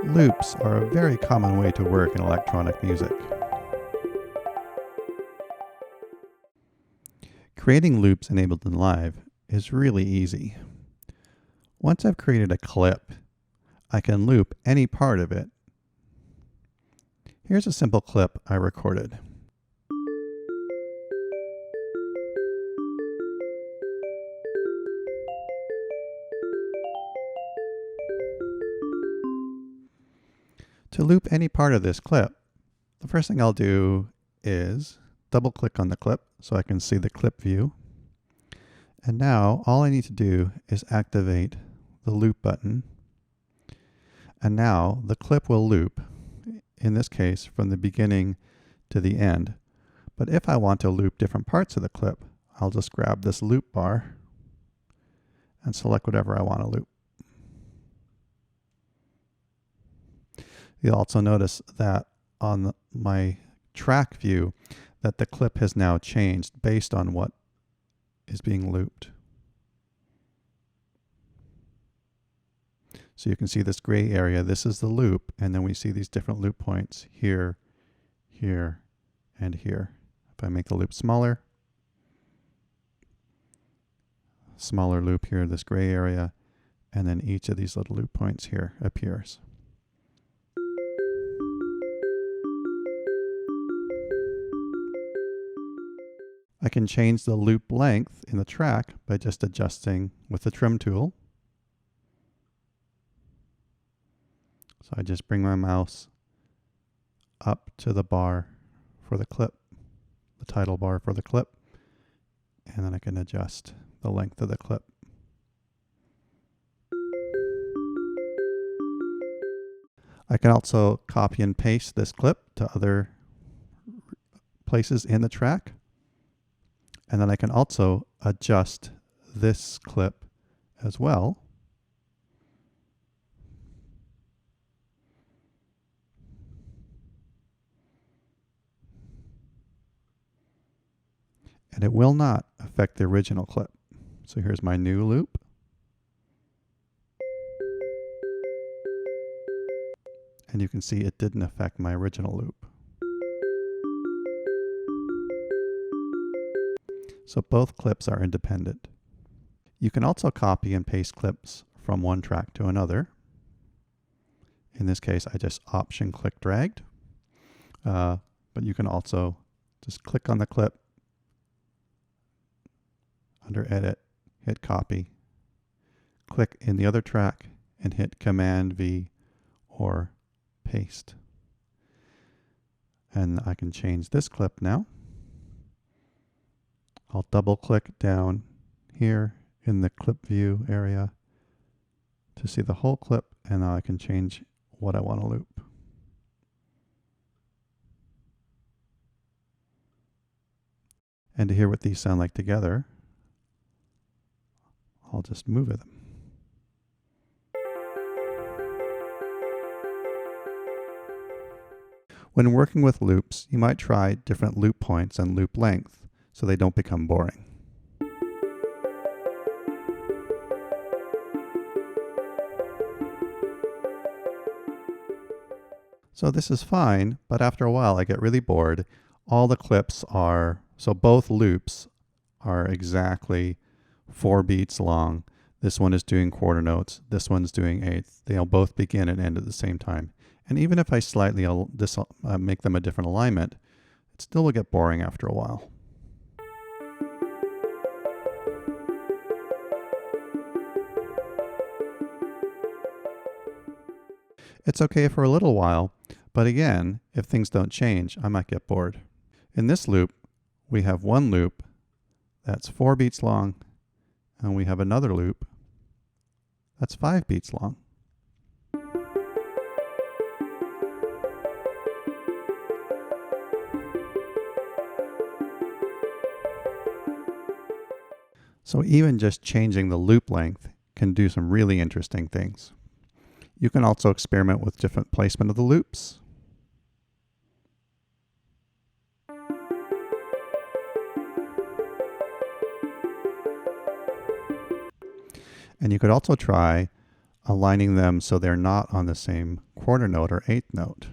Loops are a very common way to work in electronic music. Creating loops in Ableton Live is really easy. Once I've created a clip, I can loop any part of it. Here's a simple clip I recorded. To loop any part of this clip, the first thing I'll do is double click on the clip so I can see the clip view. And now all I need to do is activate the loop button. And now the clip will loop, in this case from the beginning to the end. But if I want to loop different parts of the clip, I'll just grab this loop bar and select whatever I want to loop. You'll also notice that on my track view that the clip has now changed based on what is being looped. So you can see this gray area, this is the loop, and then we see these different loop points here, here, and here. If I make the loop smaller loop here, this gray area, and then each of these little loop points here appears. I can change the loop length in the track by just adjusting with the trim tool. So I just bring my mouse up to the bar for the clip, the title bar for the clip, and then I can adjust the length of the clip. I can also copy and paste this clip to other places in the track. And then I can also adjust this clip as well. And it will not affect the original clip. So here's my new loop. And you can see it didn't affect my original loop. So both clips are independent. You can also copy and paste clips from one track to another. In this case, I just option click dragged. But you can also just click on the clip, under edit, hit copy, click in the other track and hit Command V or paste. And I can change this clip now. I'll double click down here in the clip view area to see the whole clip, and now I can change what I want to loop. And to hear what these sound like together, I'll just move them. When working with loops, you might try different loop points and loop length so they don't become boring. So this is fine, but after a while I get really bored. All the clips are, so both loops are exactly 4 beats long. This one is doing quarter notes, this one's doing eighths. They'll both begin and end at the same time. And even if I slightly make them a different alignment, it still will get boring after a while. It's okay for a little while, but again, if things don't change, I might get bored. In this loop, we have one loop that's 4 beats long, and we have another loop that's 5 beats long. So even just changing the loop length can do some really interesting things. You can also experiment with different placement of the loops. And you could also try aligning them so they're not on the same quarter note or eighth note.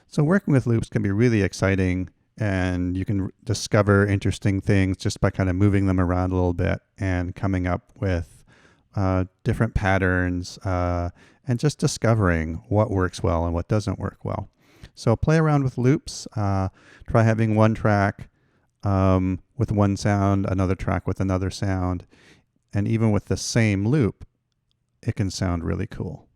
So working with loops can be really exciting, and you can discover interesting things just by kind of moving them around a little bit and coming up with different patterns and just discovering what works well and what doesn't work well. So play around with loops. Try having one track with one sound, another track with another sound, and even with the same loop, it can sound really cool.